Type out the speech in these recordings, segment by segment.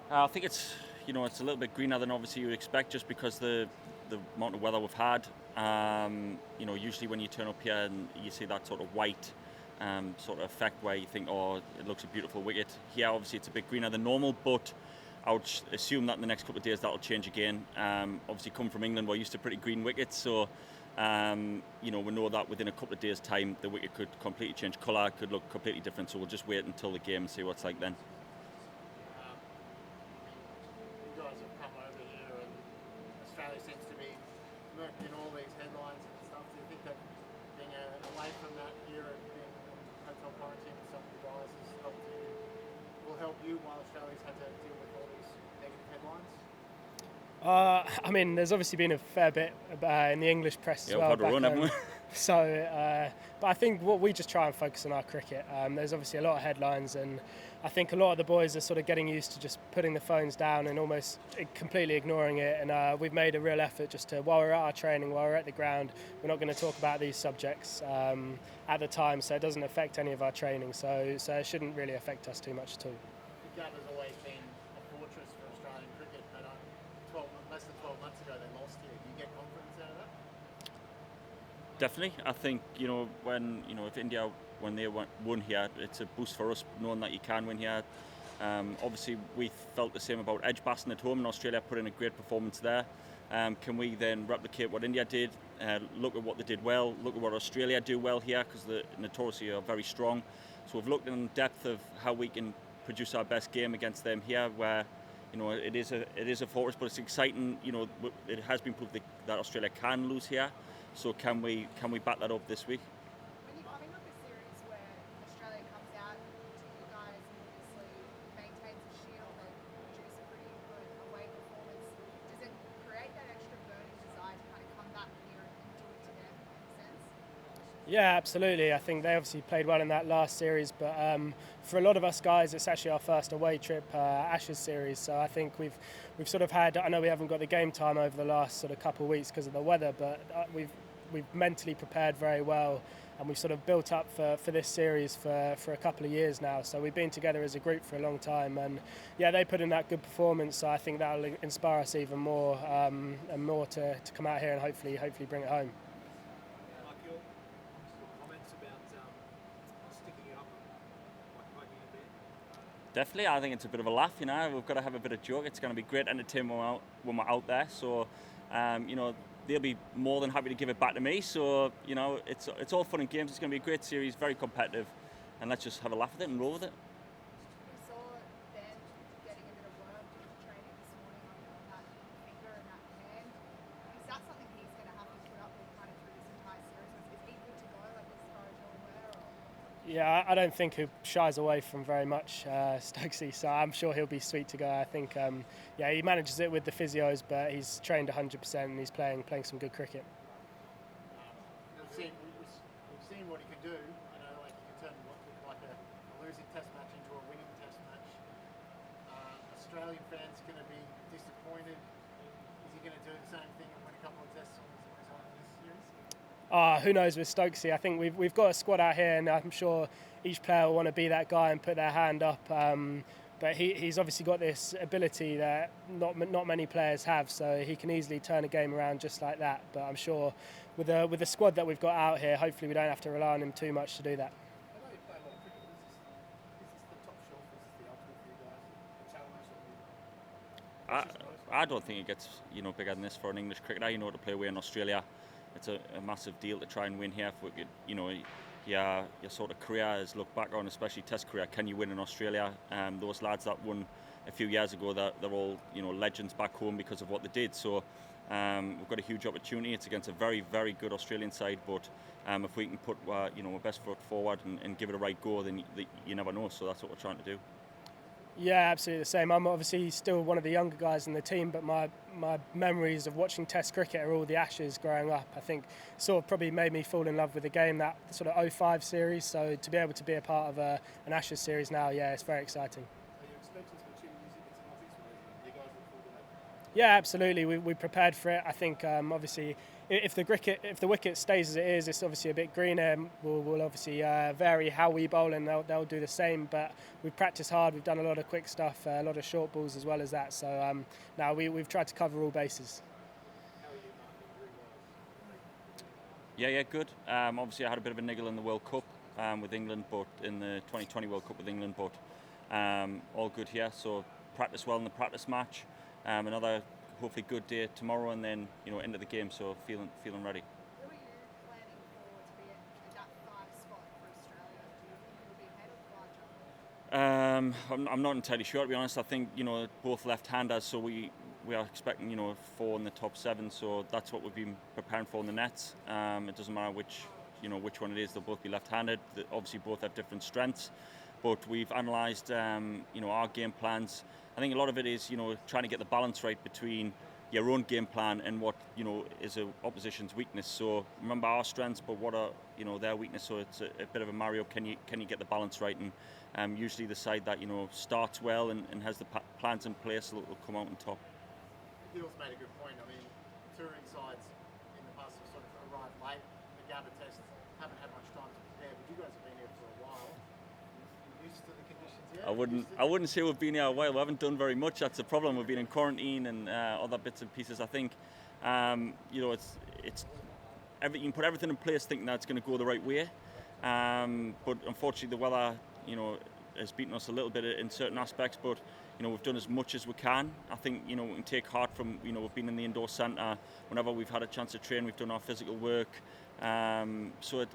I think it's a little bit greener than obviously you would expect, just because the amount of weather we've had. Usually when you turn up here and you see that sort of white sort of effect where you think, oh, it looks a beautiful wicket. Here, obviously, it's a bit greener than normal, but I would assume that in the next couple of days that'll change again. Obviously, come from England, we're used to pretty green wickets, so we know that within a couple of days' time the wicket could completely change colour, could look completely different. So we'll just wait until the game and see what's like then. You guys have come over here, and Australia seems to be lurked in all these headlines and stuff. Do you think that being away from that here and being in hotel quarantine with some of the guys will help you while Australia's had to deal with all these negative headlines? I mean, there's obviously been a fair bit in the English press as Yeah, we've well. had a run, haven't we? But I think what we just try and focus on our cricket. There's obviously a lot of headlines, and I think a lot of the boys are sort of getting used to just putting the phones down and almost completely ignoring it. And we've made a real effort just to, while we're at our training, while we're at the ground, we're not going to talk about these subjects at the time, so it doesn't affect any of our training. So it shouldn't really affect us too much at all. The Gabba's always been a fortress for Australian cricket, but less than 12 months ago they lost here. Do you get confidence out of that? Definitely. I think, if India, when they won here, it's a boost for us knowing that you can win here. Obviously, we felt the same about Edgbaston at home, and Australia put in a great performance there. Can we then replicate what India did? Look at what they did well, look at what Australia do well here, because they notoriously are very strong. So we've looked in depth of how we can produce our best game against them here, where it is a fortress, but it's exciting. It has been proved that Australia can lose here. So can we back that up this week? When you're coming off a series where Australia comes out to you guys and obviously maintains a shield and produce a pretty good away performance, does it create that extra burning desire to kind of come back here and do it to them in a sense? Yeah, absolutely. I think they obviously played well in that last series, but for a lot of us guys, it's actually our first away trip, Ashes series. So I think we've sort of had. I know we haven't got the game time over the last sort of couple of weeks because of the weather, but we've mentally prepared very well, and we've sort of built up for this series for a couple of years now. So we've been together as a group for a long time, and yeah, they put in that good performance. So I think that'll inspire us even more and more to come out here and hopefully bring it home. Like your comments about sticking it up, like poking a bit. Definitely, I think it's a bit of a laugh. We've got to have a bit of joke. It's going to be great entertainment when we're out there. So, they'll be more than happy to give it back to me. So, it's all fun and games. It's going to be a great series, very competitive, and let's just have a laugh with it and roll with it. We saw Ben getting a bit of work in training this morning on that finger and that hand. Is that something he's going to have to put up with kind of through this entire series? Is he good to go, like as far as you're aware? Or? Yeah, I don't think he shies away from very much, Stokesy, so I'm sure he'll be sweet to go. I think, he manages it with the physios, but he's trained 100% and he's playing some good cricket. We've seen what he can do. Like he can turn what looked like a losing test match into a winning test match. Australian fans are going to be disappointed. Is he going to do the same thing and win a couple of tests on his own in this series? Who knows with Stokesy? I think we've got a squad out here, and I'm sure each player will want to be that guy and put their hand up. But he's obviously got this ability that not many players have, so he can easily turn a game around just like that. But I'm sure with the squad that we've got out here, hopefully we don't have to rely on him too much to do that. I know you play a lot of cricket. Is this the top shelf? Is this the ultimate for you guys? The challenge? I don't think it gets bigger than this for an English cricketer. To play away in Australia, it's a massive deal to try and win here. If we could, your sort of career is looked back on, especially Test career. Can you win in Australia? Those lads that won a few years ago, they're all legends back home because of what they did. So we've got a huge opportunity. It's against a very, very good Australian side, but if we can put our best foot forward and give it a right go, then you never know. So that's what we're trying to do. Yeah, absolutely the same. I'm obviously still one of the younger guys in the team, but my memories of watching Test cricket are all the Ashes growing up. I think sort of probably made me fall in love with the game, that sort of '05 series. So to be able to be a part of an Ashes series now, yeah, it's very exciting. Are you expecting some tune music into Northeast? You guys look forward to that? Yeah, absolutely. We prepared for it. I think obviously if the wicket stays as it is, it's obviously a bit greener. We'll obviously vary how we bowl, and they'll do the same. But we've practiced hard. We've done a lot of quick stuff, a lot of short balls as well as that. So now we've tried to cover all bases. How are you, Mark, injury-wise? Yeah, good. Obviously, I had a bit of a niggle in the World Cup with England, but in the 2020 World Cup with England, but all good here. So practice well in the practice match. Another hopefully good day tomorrow, and then into the game. So feeling ready. Who are you planning for to be in that 5 spot for Australia? Do you think it'll be ahead or Flyger? I'm not entirely sure, to be honest. I think both left-handers, so we are expecting 4 in the top 7. So that's what we've been preparing for in the nets. It doesn't matter which one it is. They'll both be left-handed. Obviously, both have different strengths. But we've analysed our game plans. I think a lot of it is trying to get the balance right between your own game plan and what is a opposition's weakness. So remember our strengths, but what are their weakness. So it's a bit of a Mario. Can you get the balance right? And usually the side that starts well and has the plans in place will come out on top. Gill's made a good point. I mean, touring sides in the past have sort of arrived late. The Gabba tests haven't had much time to prepare, but you guys have been here for a while. You used to the conditions here? I wouldn't say we've been here a while. We haven't done very much. That's the problem. We've been in quarantine and other bits and pieces. I think it's you can put everything in place thinking that it's going to go the right way, but unfortunately the weather has beaten us a little bit in certain aspects. But we've done as much as we can. I think we can take heart from we've been in the indoor centre. Whenever we've had a chance to train, we've done our physical work. So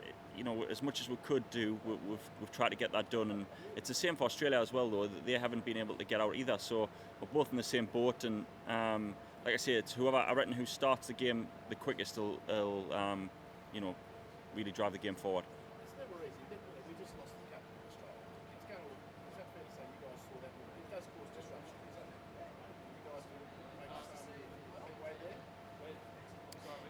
as much as we could do, we've tried to get that done. And it's the same for Australia as well, though. They haven't been able to get out either. So we're both in the same boat. And like I say, it's who starts the game the quickest will really drive the game forward. It's never easy. We just lost the captain of Australia. Is that fair to say you guys saw that? It does cause disruption, doesn't it? You guys do make us to see a big way there?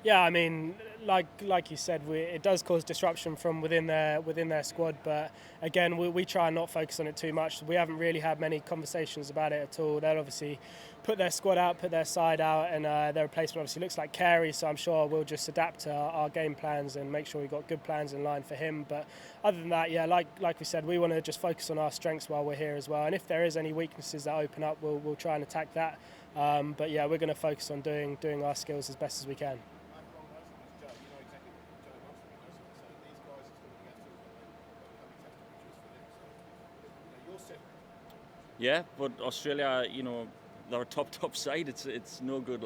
Yeah, I mean, like you said, it does cause disruption from within their squad. But again, we try and not focus on it too much. We haven't really had many conversations about it at all. They'll obviously put their squad out, put their side out, and their replacement obviously looks like Carey. So I'm sure we'll just adapt to our game plans and make sure we've got good plans in line for him. But other than that, yeah, like we said, we want to just focus on our strengths while we're here as well. And if there is any weaknesses that open up, we'll try and attack that. But yeah, we're going to focus on doing our skills as best as we can. Yeah, but Australia, they're a top side. It's no good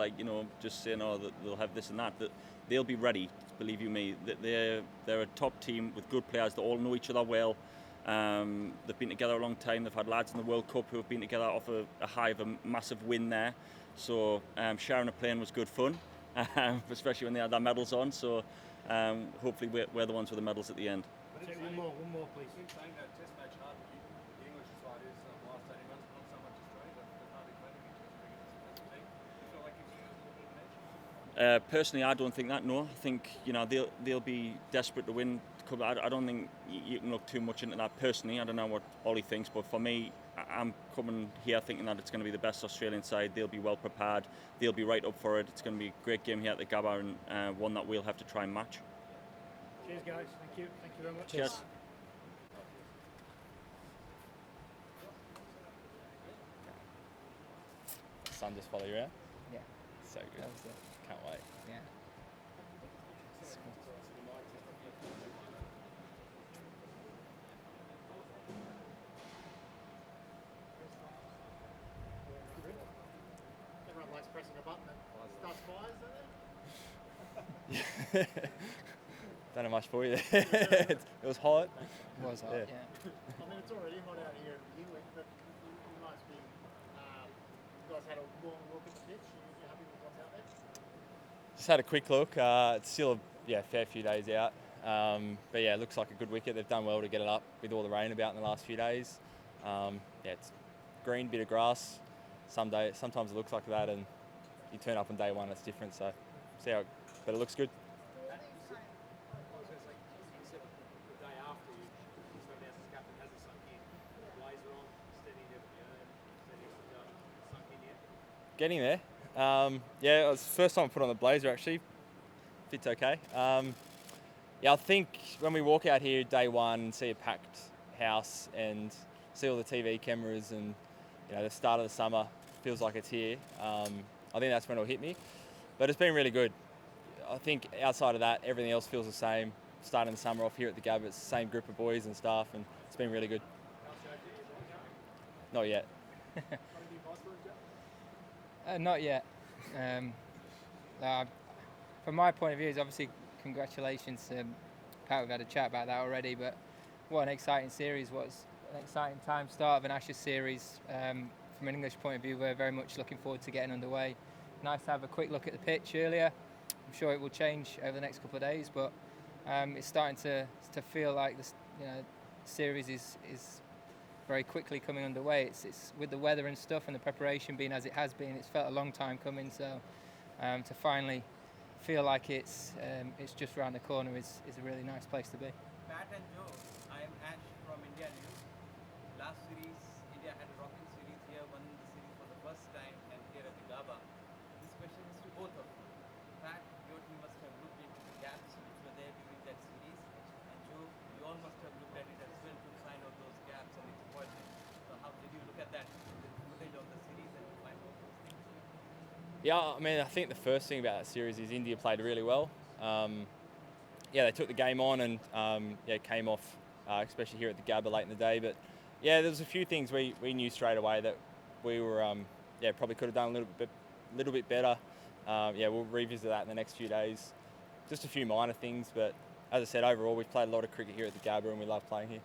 just saying that they'll have this and that. That they'll be ready. Believe you me, they're a top team with good players. They all know each other well. They've been together a long time. They've had lads in the World Cup who have been together off a high of a massive win there. So sharing a plane was good fun, especially when they had their medals on. So hopefully we're the ones with the medals at the end. One more, please. In saying that test match hard, the English side is last 18 months, not so much Australia. They've hardly played against Australia as a team. Do you feel like it's a little bit of an edge? Personally, I don't think that. No, I think they'll be desperate to win. I don't think you can look too much into that personally. I don't know what Ollie thinks, but for me, I'm coming here thinking that it's going to be the best Australian side. They'll be well prepared. They'll be right up for it. It's going to be a great game here at the Gabba, and one that we'll have to try and match. Cheers, guys. Thank you. Thank you very much. Cheers. Sun just follow you around? Yeah, So good. that was it. Can't wait. Yeah. Everyone likes pressing a button that starts fires, don't they? Don't know much for you. It was hot. Was hot, Yeah. yeah. I mean, it's already hot out here in England, but you must be. You guys had a long look at the pitch. You happy with what's out there? Just had a quick look. It's still a fair few days out. But yeah, it looks like a good wicket. They've done well to get it up with all the rain about in the last few days. It's green, bit of grass. Sometimes it looks like that, and you turn up on day one, it's different. So but it looks good. Do all these kind of I was going to say, you said the day after you started out as captain, hasn't sunk in. Blazer on, steady never be earned, steady sunk in yet. Getting there. It was the first time I put on the blazer actually. fits okay. Yeah, I think when we walk out here day one and see a packed house and see all the TV cameras and the start of the summer feels like it's here, I think that's when it'll hit me. But it's been really good. I think outside of that, everything else feels the same. Starting the summer off here at the Gab, it's the same group of boys and staff, and it's been really good. Not yet. Not yet. From my point of view, it's obviously congratulations to Pat. We've had a chat about that already, but what an exciting series. What an exciting time, start of an Ashes series. From an English point of view, we're very much looking forward to getting underway. Nice to have a quick look at the pitch earlier. I'm sure it will change over the next couple of days, but it's starting to feel like this series is very quickly coming underway. It's with the weather and stuff and the preparation being as it has been, it's felt a long time coming, so to finally feel like it's just around the corner is a really nice place to be. Pat and Joe, I am Ash from India News. Last series, India had a rocking series here, won the series for the first time and here at the Gaba. This question is to both of you. Pat, your team must have looked into the gaps which were there during that series, and Joe, you all must have looked at it as well to find out those gaps and exploiting. So how did you look at that, the footage of the series, and find out those things? Yeah, I mean, I think the first thing about that series is India played really well. They took the game on and came off, especially here at the Gabba late in the day. But yeah, there was a few things we knew straight away that we were probably could have done a little bit better. We'll revisit that in the next few days. Just a few minor things, but as I said, overall we've played a lot of cricket here at the Gabba and we love playing here.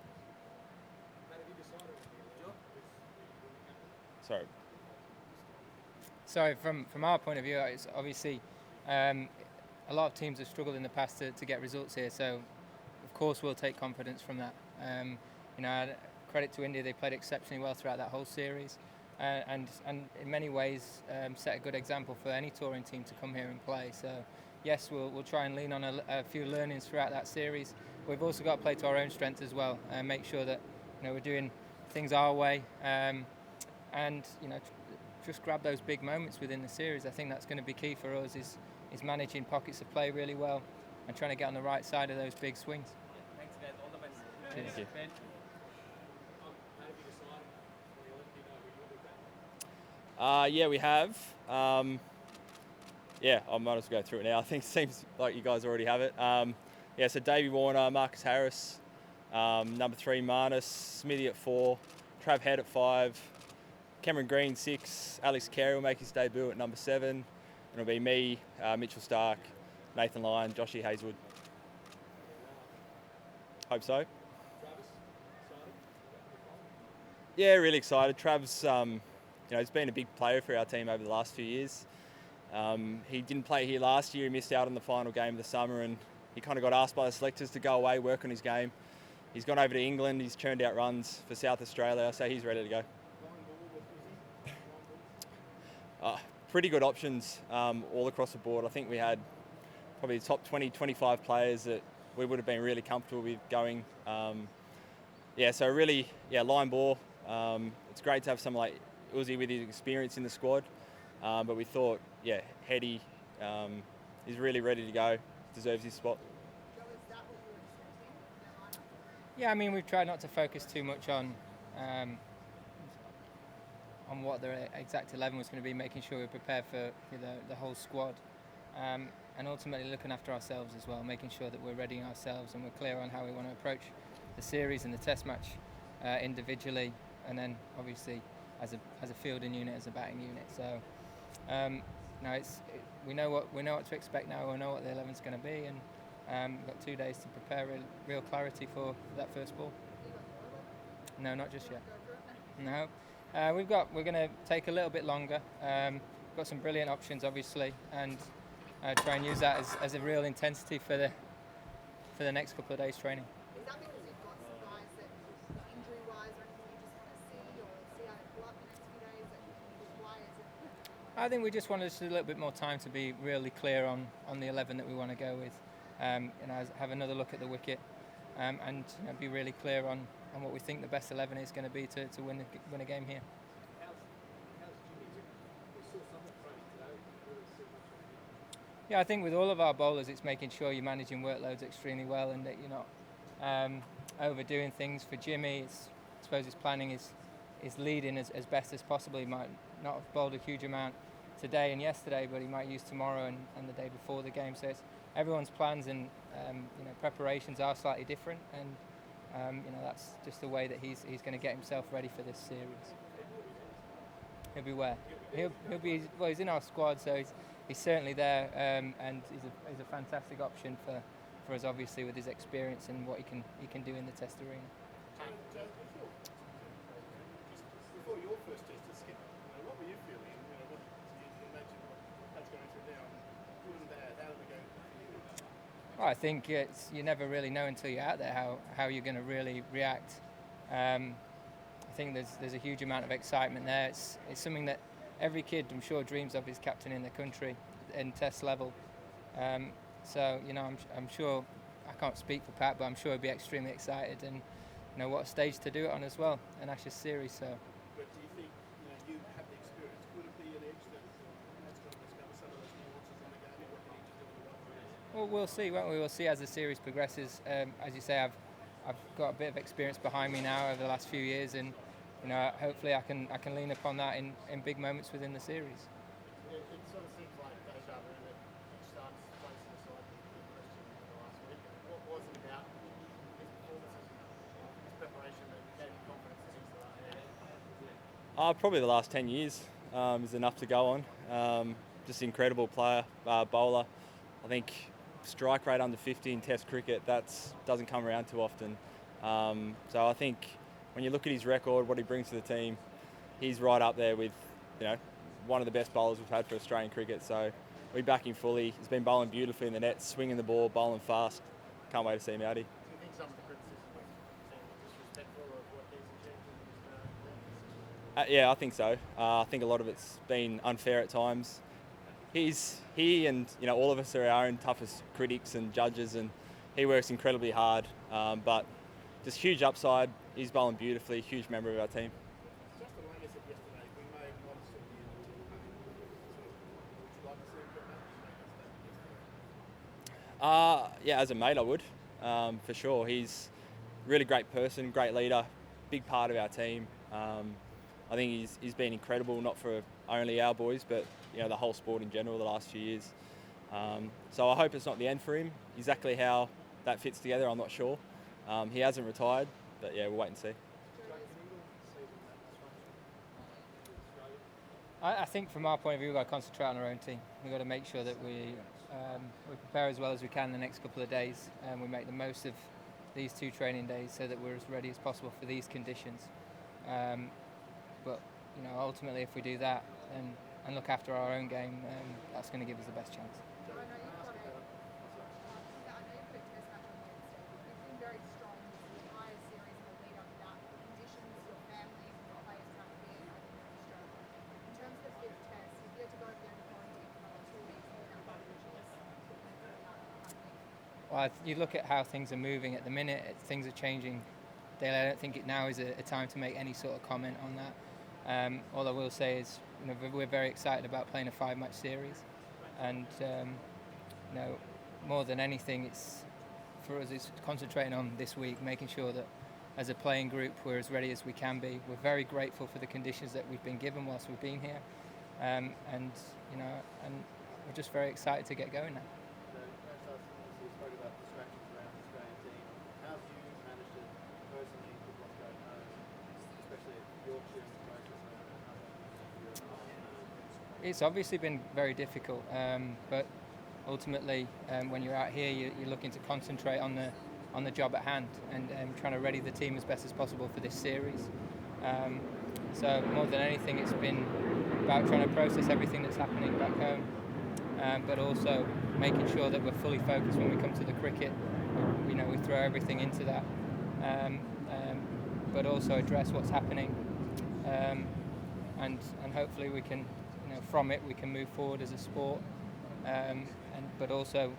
Sorry, from our point of view, it's obviously a lot of teams have struggled in the past to get results here, so of course we'll take confidence from that. Credit to India, they played exceptionally well throughout that whole series, and in many ways set a good example for any touring team to come here and play. So yes, we'll try and lean on a few learnings throughout that series. We've also got to play to our own strength as well and make sure that we're doing things our way, and just grab those big moments within the series. I think that's going to be key for us is managing pockets of play really well and trying to get on the right side of those big swings. Thanks guys, all the best. Thank you. We have. I might as well go through it now. I think it seems like you guys already have it. So Davey Warner, Marcus Harris, number 3 Marnus, Smithy at 4, Trav Head at 5, Cameron Green 6, Alex Carey will make his debut at number 7. It'll be me, Mitchell Stark, Nathan Lyon, Joshy Hazelwood. Hope so. Yeah, really excited. Trav's, he's been a big player for our team over the last few years. He didn't play here last year. He missed out on the final game of the summer, and he kind of got asked by the selectors to go away, work on his game. He's gone over to England. He's churned out runs for South Australia, so he's ready to go. Pretty good options all across the board. I think we had probably the top 20, 25 players that we would have been really comfortable with going. Line ball. It's great to have someone like Uzi with his experience in the squad, but we thought, Heady is really ready to go, deserves his spot. Joe, is that what you were expecting from their lineup? Yeah, I mean, we've tried not to focus too much on what the exact 11 was going to be, making sure we're prepared for the whole squad, and ultimately looking after ourselves as well, making sure that we're readying ourselves and we're clear on how we want to approach the series and the test match individually, and then obviously as a fielding unit, as a batting unit. So we know what to expect now. We know what the 11's going to be, and we've got 2 days to prepare real clarity for that first ball. No, not just yet. No. We're going to take a little bit longer. Got some brilliant options, obviously, and try and use that as a real intensity for the next couple of days training. Is that because you've got some guys that injury-wise or anything you just want to see how they pull up the next few days? Why is it? I think we just wanted just a little bit more time to be really clear on the 11 that we want to go with, have another look at the wicket, and be really clear on what we think the best 11 is going to be to win a game here. Yeah, I think with all of our bowlers, it's making sure you're managing workloads extremely well and that you're not overdoing things. For Jimmy, I suppose his planning is leading as best as possible. He might not have bowled a huge amount today and yesterday, but he might use tomorrow and the day before the game. So it's everyone's plans and preparations are slightly different, and that's just the way that he's going to get himself ready for this series. He'll be where? He'll be well. He's in our squad, so he's certainly there, and he's a fantastic option for us, obviously, with his experience and what he can do in the Test arena. Before your first test as skipper, what were you feeling? What you imagine what that's going through now? Good and bad, how did it go for you? Well, I think you never really know until you're out there how you're going to really react. I think there's a huge amount of excitement there. It's something that every kid, I'm sure, dreams of, is captaining the country in Test level. So I'm sure, I can't speak for Pat, but I'm sure he'll be extremely excited, and what stage to do it on as well, an Ashes series. So. But do you think you have the experience? Could it be an edge that's going to discover some of those nuances in the game and what you need to do in the right place? Well, we'll see, won't we? We'll see as the series progresses. As you say, I've got a bit of experience behind me now over the last few years, and hopefully I can lean upon that in big moments within the series. It sort of seems like deja vu that each starts placing aside the question in the last week. What was it about his performances and his preparation that gave you confidence that he's the right man? Probably the last 10 years is enough to go on. Just incredible player, bowler. I think strike rate under 50 in Test cricket, that doesn't come around too often. So I think when you look at his record, what he brings to the team, he's right up there with one of the best bowlers we've had for Australian cricket. So we back him fully. He's been bowling beautifully in the net, swinging the ball, bowling fast. Can't wait to see him out here. Do you think some of the criticism was disrespectful of what he's achieved in his Yeah, I think so. I think a lot of it's been unfair at times. He and all of us are our own toughest critics and judges, and he works incredibly hard. But just huge upside. He's bowling beautifully. Huge member of our team. Justin Langer said yesterday, we may have not seen the end until would you like to see him come back? Yeah, as a mate, I would, for sure. He's a really great person, great leader, big part of our team. I think he's been incredible, not for only our boys, but the whole sport in general the last few years. So I hope it's not the end for him. Exactly how that fits together, I'm not sure. He hasn't retired, but yeah, we'll wait and see. I think from our point of view, we've got to concentrate on our own team. We've got to make sure that we prepare as well as we can the next couple of days, and we make the most of these 2 training days so that we're as ready as possible for these conditions. But ultimately, if we do that and look after our own game, that's going to give us the best chance. I know you've got a test match on Wednesday. You've been very strong this entire series in the lead up to that. Conditions, your families, and your players trying to be in Australia. In terms of the 5th test, if you had to go over there and quarantine for another 2 weeks, and then back to Well, you look at how things are moving at the minute. Things are changing daily. I don't think now is a time to make any sort of comment on that. All I will say is, we're very excited about playing a 5-match series, and more than anything, it's for us. It's concentrating on this week, making sure that as a playing group we're as ready as we can be. We're very grateful for the conditions that we've been given whilst we've been here, and we're just very excited to get going now. You spoke about distractions around the Australian team. How have you managed to personally with what's going on, especially at Yorkshire and process of It's obviously been very difficult, but ultimately, when you're out here, you're looking to concentrate on the job at hand and trying to ready the team as best as possible for this series. So more than anything, it's been about trying to process everything that's happening back home, but also making sure that we're fully focused when we come to the cricket. We throw everything into that, but also address what's happening, and hopefully we can, from it we can move forward as a sport, but also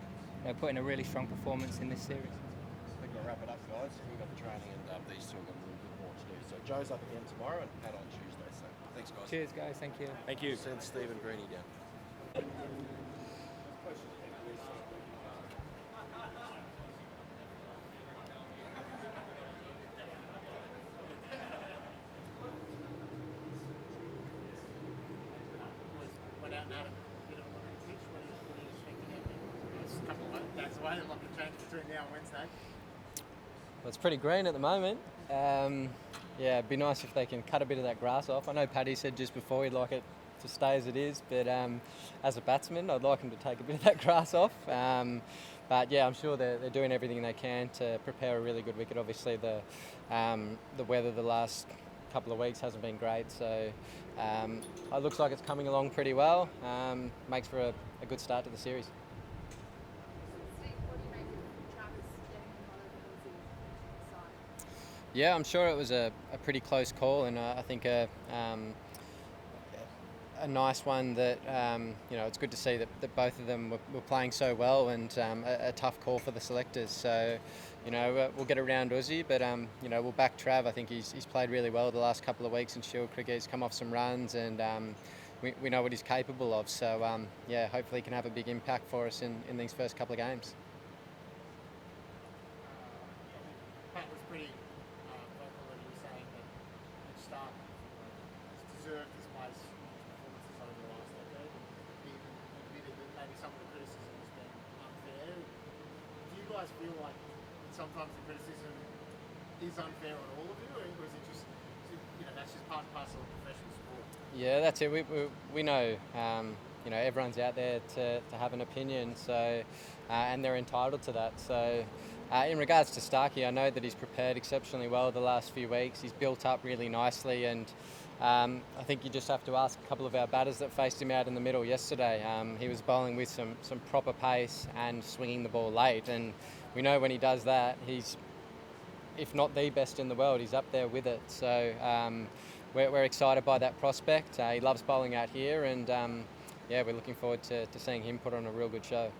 put in a really strong performance in this series. I think we'll wrap it up, guys. We've got the training, and these two have got a little bit more to do. So Joe's up again tomorrow, and Pat on Tuesday. So thanks, guys. Cheers, guys. Thank you. Thank you. Send Stephen Greeny down. question. out and had a bit of a look at the pitch? What do you expect to get? It's a couple of days away, a lot can change between now and Wednesday. Well, it's pretty green at the moment. Yeah, it'd be nice if they can cut a bit of that grass off. I know Paddy said just before he'd like it to stay as it is, but as a batsman, I'd like him to take a bit of that grass off. But yeah, I'm sure they're doing everything they can to prepare a really good wicket. Obviously, the weather the last couple of weeks hasn't been great, so it looks like it's coming along pretty well. Makes for a good start to the series. Steve, what do you make of Travis getting him on over the side? Yeah, I'm sure it was a pretty close call, and I think a nice one that, it's good to see that both of them were playing so well, and a tough call for the selectors. So, we'll get around Uzi, but, we'll back Trav. I think he's played really well the last couple of weeks in Shield cricket. He's come off some runs, and we know what he's capable of. So, hopefully he can have a big impact for us in these first couple of games. Pat was pretty vocal that he was saying that Mitch Starc has deserved his place performances over the last decade. He even admitted that maybe some of the criticism has been unfair. Do you guys feel like sometimes the criticism is unfair on all of you, or is it just, that's just part and parcel of professional sport? Yeah, that's it. We know, everyone's out there to have an opinion, so and they're entitled to that. So, in regards to Starkey, I know that he's prepared exceptionally well the last few weeks. He's built up really nicely, and I think you just have to ask a couple of our batters that faced him out in the middle yesterday. He was bowling with some proper pace and swinging the ball late, and we know when he does that, he's, if not the best in the world, he's up there with it. So we're excited by that prospect. He loves bowling out here, and we're looking forward to seeing him put on a real good show.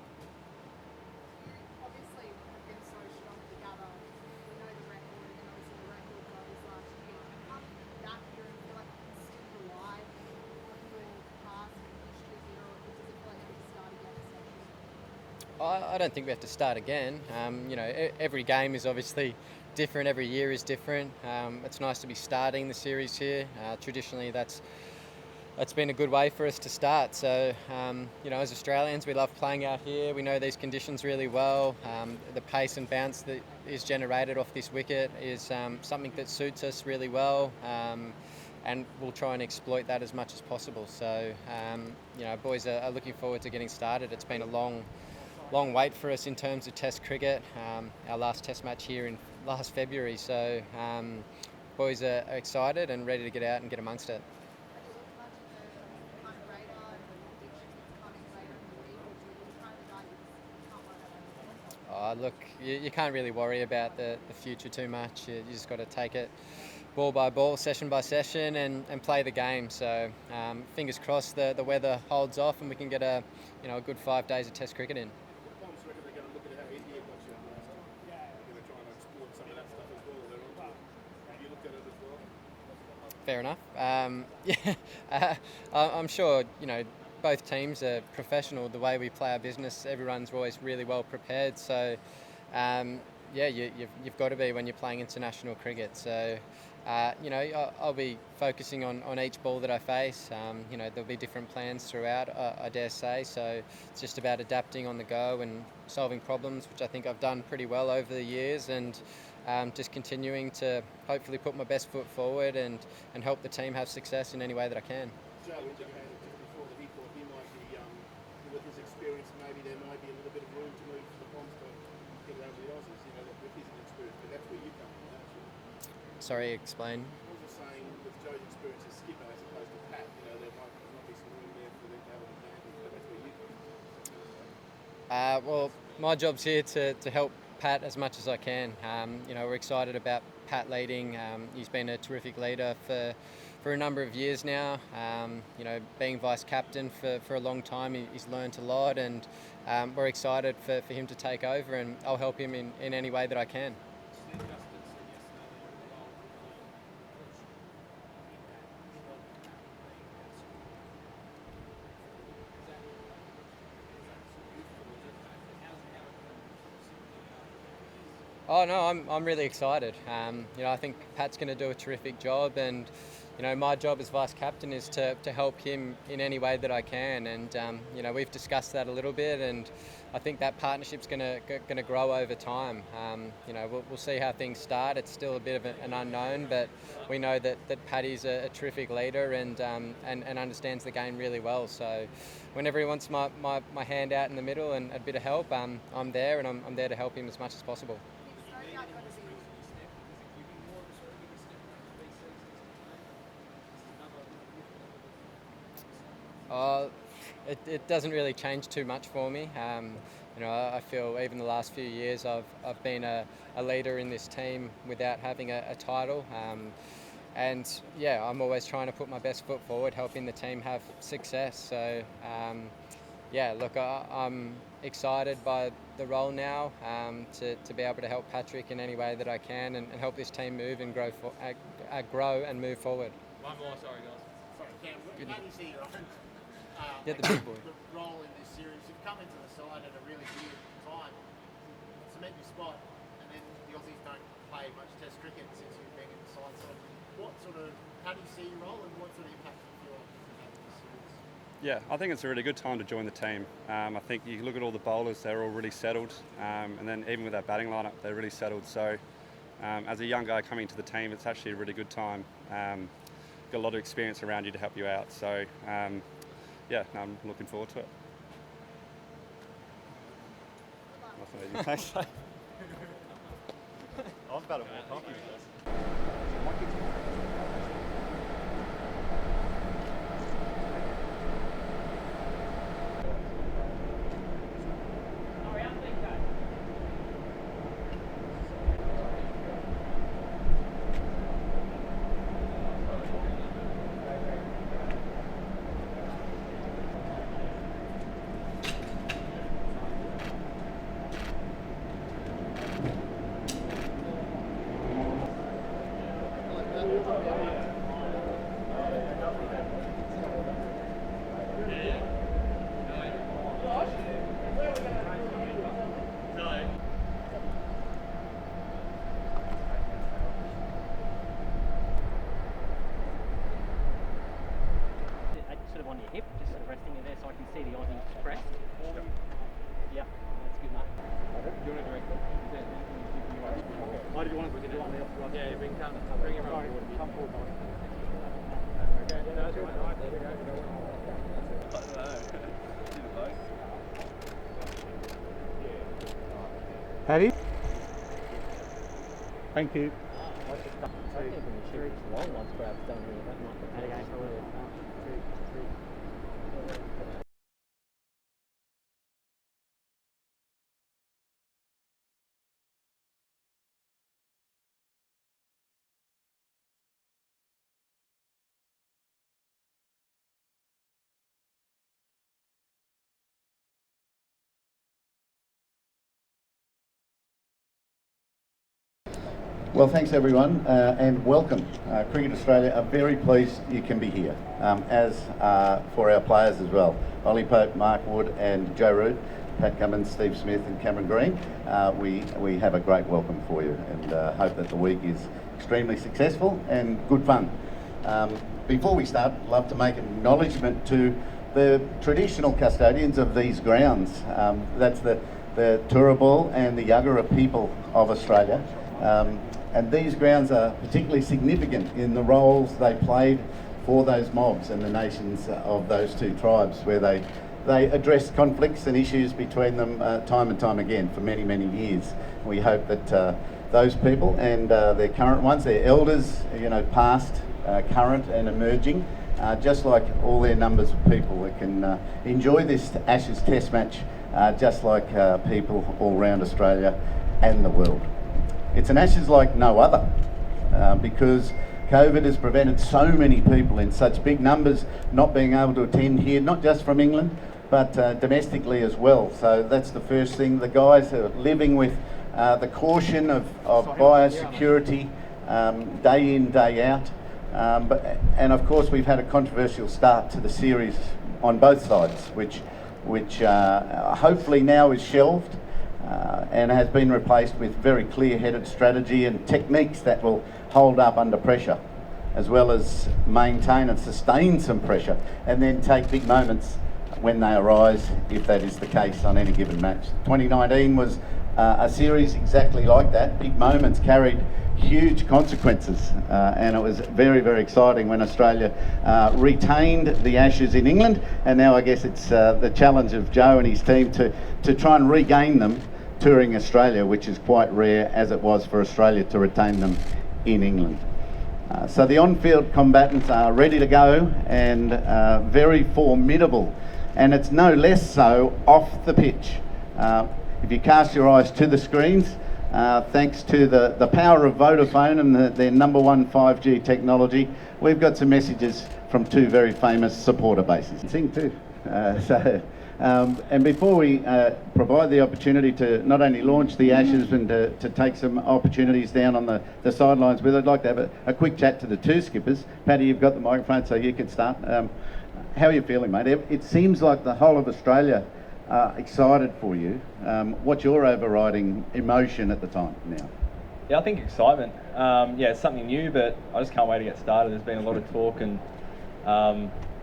Obviously, have been so strong together. We know the record, and obviously the record goes last year. How do you back here and feel like you can still rely on your past and history here, or does it feel like you have to start again essentially? I don't think we have to start again. Every game is obviously different. Every year is different. It's nice to be starting the series here. Traditionally, that's been a good way for us to start. So, as Australians, we love playing out here. We know these conditions really well. The pace and bounce that is generated off this wicket is something that suits us really well. And we'll try and exploit that as much as possible. So, boys are looking forward to getting started. It's been a long wait for us in terms of Test cricket. Our last Test match here in last February. So, boys are excited and ready to get out and get amongst it. Have you looked much at the kind of radar and the predictions that's coming later in the week, or do you kind of know you can't worry about it? Look, you can't really worry about the future too much. You just got to take it ball by ball, session by session, and play the game. So fingers crossed the weather holds off and we can get a good 5 days of Test cricket in. The Palms reckon they're going to look at how India got you last time. They're trying to explore some of that stuff as well. Have you looked at it as well? Fair enough. I'm sure both teams are professional. The way we play our business, everyone's always really well prepared. So you've got to be when you're playing international cricket. So I'll be focusing on each ball that I face. There'll be different plans throughout, I dare say. So it's just about adapting on the go and solving problems, which I think I've done pretty well over the years, and just continuing to hopefully put my best foot forward and help the team have success in any way that I can. Joe indicated just before that he thought he might be, with his experience, maybe there might be a little bit of room to move to the Palms to get over the Aussies, with his experience. But that's where you come from, aren't you? Sorry, explain. I was just saying, with Joe's experience as skipper as opposed to Pat, there might be some room there for them to have an advantage, but that's where you come from. Well, my job's here to help Pat as much as I can. We're excited about Pat leading. He's been a terrific leader for a number of years now. Being vice captain for a long time, he's learned a lot, and we're excited for him to take over, and I'll help him in any way that I can. Oh no, I'm really excited. You know, I think Pat's going to do a terrific job, and you know, my job as vice captain is to help him in any way that I can. And you know, we've discussed that a little bit, and I think that partnership's going to grow over time. You know, we'll see how things start. It's still a bit of an unknown, but we know that Paddy's a terrific leader and understands the game really well. So whenever he wants my hand out in the middle and a bit of help, I'm there, and I'm there to help him as much as possible. It doesn't really change too much for me. You know, I feel even the last few years I've been a leader in this team without having a title. And yeah, I'm always trying to put my best foot forward, helping the team have success. So yeah, look, I'm excited by the role now, to be able to help Patrick in any way that I can and help this team move and grow and move forward. One more, sorry guys. Sorry, Cam, how do you see your own Yeah, the big boy. the role in this series? You've come into the side at a really weird time, cement your spot, and then the Aussies don't play much Test cricket since you've been in the side. So, how do you see your role, and what sort of impact do you feel like you have in this series? Yeah, I think it's a really good time to join the team. I think you look at all the bowlers; they're all really settled, and then even with our batting lineup, they're really settled. So, as a young guy coming to the team, it's actually a really good time. Got a lot of experience around you to help you out. So, yeah, I'm looking forward to it. Thanks. I've got it more coffee. Sort of on your hip, just sort of resting it there so I can see the Aussie expressed. Yep, that's good, mate. Do you want to direct it? Why did you want to do it on the outside? Yeah, bring him around. Come forward. Okay, no, that's all right. There we go. Paddy? Thank you. I think when you shoot long ones, perhaps don't really that much. Well, thanks everyone, and welcome. Cricket Australia are very pleased you can be here, as for our players as well. Ollie Pope, Mark Wood and Joe Root, Pat Cummins, Steve Smith and Cameron Green. We have a great welcome for you, and hope that the week is extremely successful and good fun. Before we start, I'd love to make an acknowledgement to the traditional custodians of these grounds. That's the Turrbal and the Yuggera people of Australia. And these grounds are particularly significant in the roles they played for those mobs and the nations of those two tribes, where they addressed conflicts and issues between them time and time again for many, many years. We hope that those people and their current ones, their elders, you know, past, current and emerging, just like all their numbers of people that can enjoy this Ashes Test match just like people all around Australia and the world. It's an Ashes like no other, because COVID has prevented so many people in such big numbers not being able to attend here, not just from England, but domestically as well. So that's the first thing. The guys are living with the caution of biosecurity day in, day out. And of course we've had a controversial start to the series on both sides, which hopefully now is shelved. and has been replaced with very clear-headed strategy and techniques that will hold up under pressure, as well as maintain and sustain some pressure, and then take big moments when they arise, if that is the case on any given match. 2019 was a series exactly like that. Big moments carried huge consequences, and it was very, very exciting when Australia retained the Ashes in England, and now I guess it's the challenge of Joe and his team to try and regain them touring Australia, which is quite rare, as it was for Australia to retain them in England. So the on-field combatants are ready to go and very formidable, and it's no less so off the pitch. If you cast your eyes to the screens, thanks to the power of Vodafone and their #1 5G technology, we've got some messages from two very famous supporter bases. Sing too. And before we provide the opportunity to not only launch the Ashes and to take some opportunities down on the sidelines with, I'd like to have a quick chat to the two skippers. Paddy, you've got the microphone, so you can start. How are you feeling, mate? It seems like the whole of Australia are excited for you. What's your overriding emotion at the time now? Yeah, I think excitement. Yeah, it's something new, but I just can't wait to get started. There's been a lot of talk, and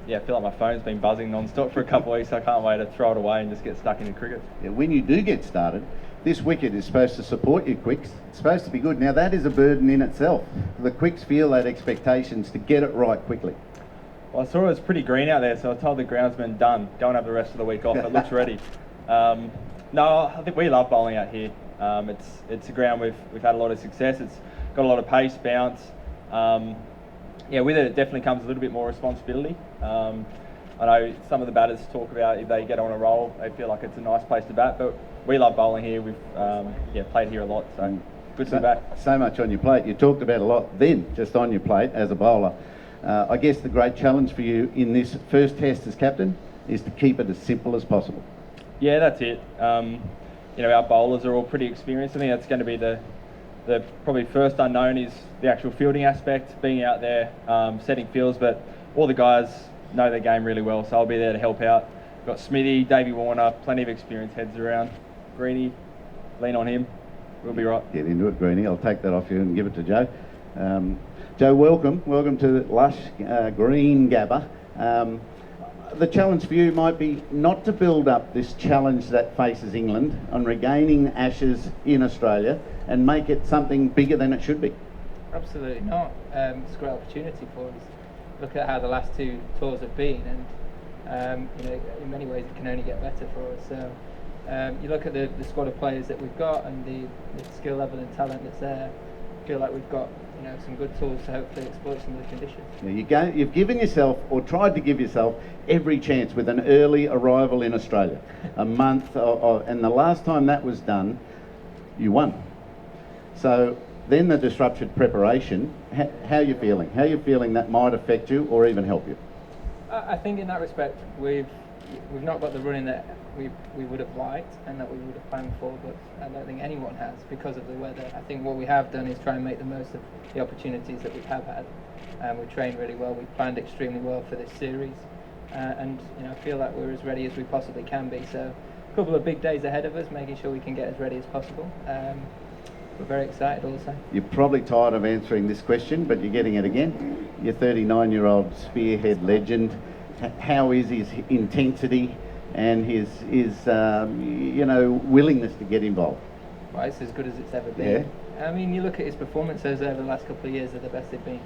yeah, I feel like my phone's been buzzing non-stop for a couple of weeks. So I can't wait to throw it away and just get stuck into cricket. Yeah, when you do get started, this wicket is supposed to support you Quicks. It's supposed to be good. Now that is a burden in itself. The Quicks feel that expectations to get it right quickly. Well, I saw it was pretty green out there, so I told the groundsman, done, go and have the rest of the week off, it looks ready. No, I think we love bowling out here. It's a ground we've had a lot of success. It's got a lot of pace, bounce. Yeah, with it definitely comes a little bit more responsibility. I know some of the batters talk about if they get on a roll, they feel like it's a nice place to bat, but we love bowling here. We've played here a lot, so good to be back. So much on your plate. You talked about a lot then, just on your plate as a bowler. I guess the great challenge for you in this first test as captain is to keep it as simple as possible. Yeah, that's it. You know, our bowlers are all pretty experienced. I think that's going to be the probably first unknown is the actual fielding aspect, being out there, setting fields, but all the guys know their game really well, so I'll be there to help out. We've got Smithy, Davey Warner, plenty of experienced heads around. Greenie, lean on him, we'll be right. Get into it, Greenie. I'll take that off you and give it to Joe. Joe, welcome to lush green Gabba. The challenge for you might be not to build up this challenge that faces England on regaining Ashes in Australia and make it something bigger than it should be. Absolutely not. It's a great opportunity for us. Look at how the last two tours have been, and you know, in many ways it can only get better for us. So you look at the squad of players that we've got and the skill level and talent that's there. I feel like we've got some good tools to hopefully exploit some of the conditions. Yeah, you've given yourself, or tried to give yourself, every chance with an early arrival in Australia. A month, and the last time that was done, you won. So then the disrupted preparation, how are you feeling? How are you feeling that might affect you or even help you? I think in that respect, we've not got the running that we would have liked and that we would have planned for, but I don't think anyone has because of the weather. I think what we have done is try and make the most of the opportunities that we have had. We've trained really well, we've planned extremely well for this series, and I feel like we're as ready as we possibly can be. So a couple of big days ahead of us, making sure we can get as ready as possible. We're very excited also. You're probably tired of answering this question, but you're getting it again. You're 39-year-old spearhead legend. How is his intensity and his willingness to get involved? Well, it's as good as it's ever been. Yeah. I mean, you look at his performances over the last couple of years, they're the best they've been.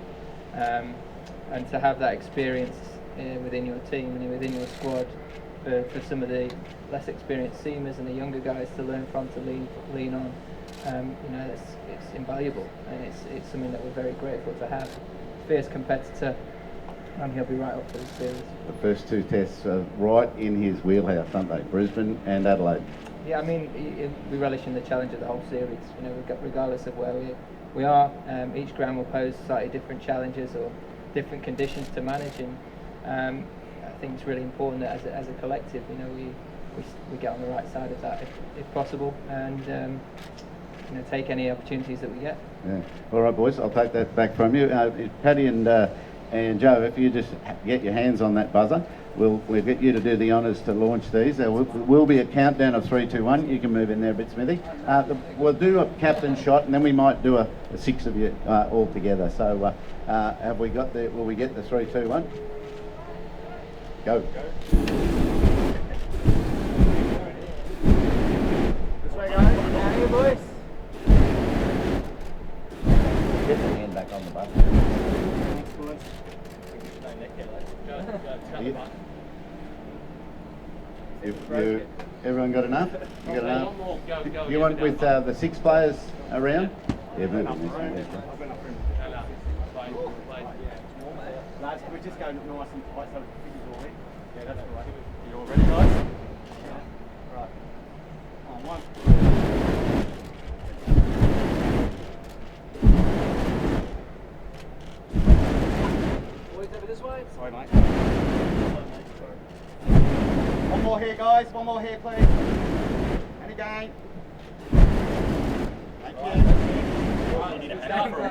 And to have that experience within your team and within your squad for some of the less experienced seamers and the younger guys to learn from, to lean on, it's invaluable, and it's something that we're very grateful to have. Fierce competitor, and he'll be right up for this series. The first two tests are right in his wheelhouse, aren't they? Brisbane and Adelaide. Yeah, I mean, we relish in the challenge of the whole series. Regardless of where we are, each ground will pose slightly different challenges or different conditions to manage, and I think it's really important that as a collective, we get on the right side of that if possible, and take any opportunities that we get. Yeah. All right, boys, I'll take that back from you. Paddy and Joe, if you just get your hands on that buzzer, we'll get you to do the honours to launch these. There will be a countdown of 3, 2, 1. You can move in there a bit, Smithy. We'll do a captain shot, and then we might do a 6 of you all together. So have we got the? Will we get the 3, 2, 1? Go. This way, guys. Down here, boys. Get the hand back on the button. Thanks, boys. Everyone got enough? You got enough? You want with the 6 players around? Yeah, move on. Lads, we're just going nice and tight so the figures all in. Yeah, that's all right. You all ready, guys? Yeah. Right. On one. Boys, over this way. Sorry, mate. One more here, guys. One more here, please. And again. Thank you. You need a header for a